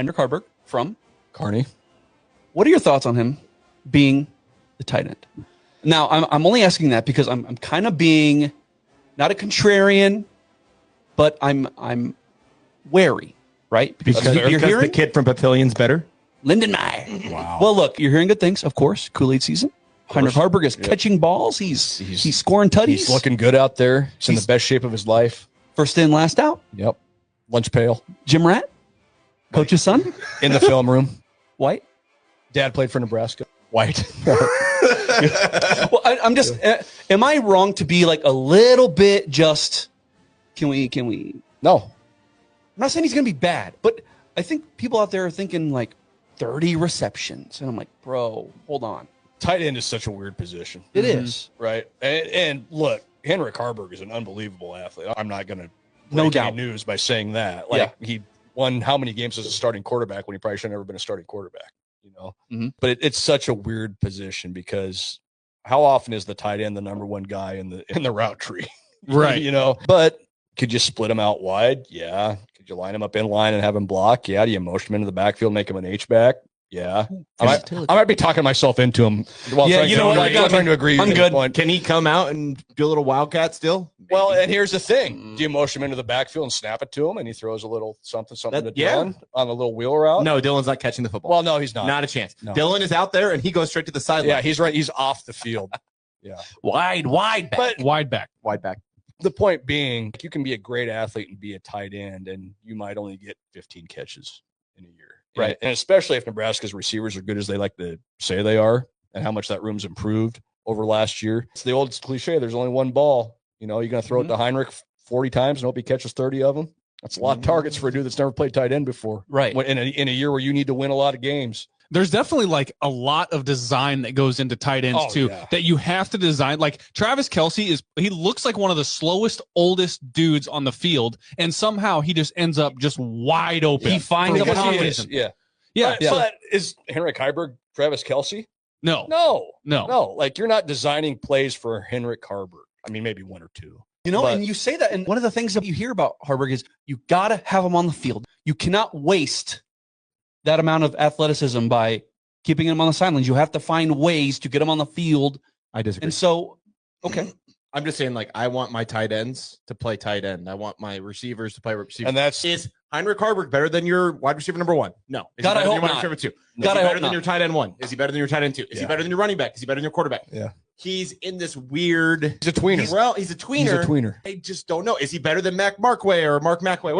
Heinrich Haarberg from Carney. What are your thoughts on him being the tight end? Now, I'm only asking that because I'm kind of being not a contrarian, but I'm wary, right? Because the kid from Pavilion's better? Lindenmeyer. Wow. Well, look, you're hearing good things, of course. Kool-Aid season. Heinrich Haarberg is catching balls. He's scoring tutties. He's looking good out there. He's in the best shape of his life. First in, last out. Yep. Lunch pail. Jim Rat, coach's son. In the film room. White. Dad played for Nebraska. White. Well, I'm just. Am I wrong to be like a little bit just? Can we? No. I'm not saying he's going to be bad, but I think people out there are thinking like 30 receptions, and I'm like, bro, hold on. Tight end is such a weird position. It is, right? And look, Heinrich Haarberg is an unbelievable athlete. I'm not going to no break doubt any news by saying that. Like he won how many games as a starting quarterback when he probably should have never been a starting quarterback. You know, but it's such a weird position because how often is the tight end the number one guy in the route tree? Right. You know, but could you split him out wide? Yeah. Could you line him up in line and have him block? Yeah. Do you motion him into the backfield, make him an H-back? Yeah. I might be talking myself into him. While trying to agree. I'm good. Point. Can he come out and do a little wildcat still? Maybe. Well, and here's the thing. Do you motion him into the backfield and snap it to him and he throws a little something to Dylan on a little wheel route? No, Dylan's not catching the football. Well, no, he's not. Not a chance. No. Dylan is out there and he goes straight to the sideline. Yeah, he's right. He's off the field. Yeah. Wide back. Wide back. The point being, you can be a great athlete and be a tight end, and you might only get 15 catches in a year. Right. And especially if Nebraska's receivers are good as they like to say they are, and how much that room's improved over last year. It's the old cliche, there's only one ball. You know, you're going to throw it to Heinrich 40 times and hope he catches 30 of them. That's a lot of targets for a dude that's never played tight end before. Right. In a year where you need to win a lot of games. There's definitely like a lot of design that goes into tight ends too, that you have to design. Like Travis Kelce he looks like one of the slowest, oldest dudes on the field. And somehow he just ends up just wide open. He finds a competition. Yeah. But is Heinrich Haarberg Travis Kelce? No. Like you're not designing plays for Heinrich Haarberg. I mean, maybe one or two. You know, and you say that, and one of the things that you hear about Haarberg is you got to have him on the field. You cannot waste that amount of athleticism by keeping him on the sidelines. You have to find ways to get him on the field. I disagree. And so, okay. I'm just saying, like, I want my tight ends to play tight end. I want my receivers to play receiver. And is Heinrich Haarberg better than your wide receiver number one? No. Is God, he better I than hope your wide not. receiver two? Is God, he I better hope than not. your tight end one? Is he better than your tight end two? Is he better than your running back? Is he better than your quarterback? Yeah. He's in this weird. He's a tweener. He's a tweener. I just don't know. Is he better than Mac Markway or Mark Mackway?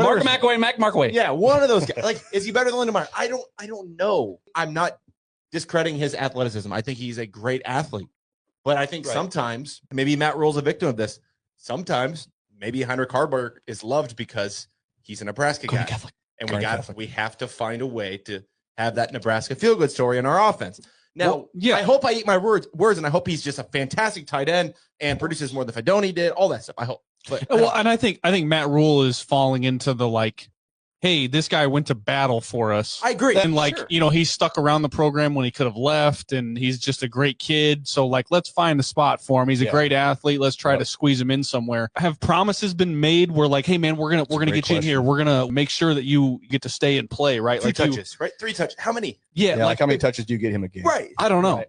Mac Markway. Yeah, one of those guys. Like, is he better than Lindenmeyer? I don't know. I'm not discrediting his athleticism. I think he's a great athlete. But I think sometimes, maybe Matt Rule's a victim of this. Sometimes maybe Heinrich Haarberg is loved because he's a Nebraska guy. Catholic. And we have to find a way to have that Nebraska feel-good story in our offense. Now, I hope I eat my words, and I hope he's just a fantastic tight end and produces more than Fedoni did, all that stuff. I hope. But and I think Matt Rule is falling into the like, hey, this guy went to battle for us. I agree. And like, he stuck around the program when he could have left, and he's just a great kid. So like, let's find a spot for him. He's a great athlete. Let's try to squeeze him in somewhere. Have promises been made where like, hey man, we're gonna get you in here. We're gonna make sure that you get to stay and play, right? 3 touches, right? 3 touches. How many? Yeah, like how many touches do you get him a game? Right. I don't know. Right.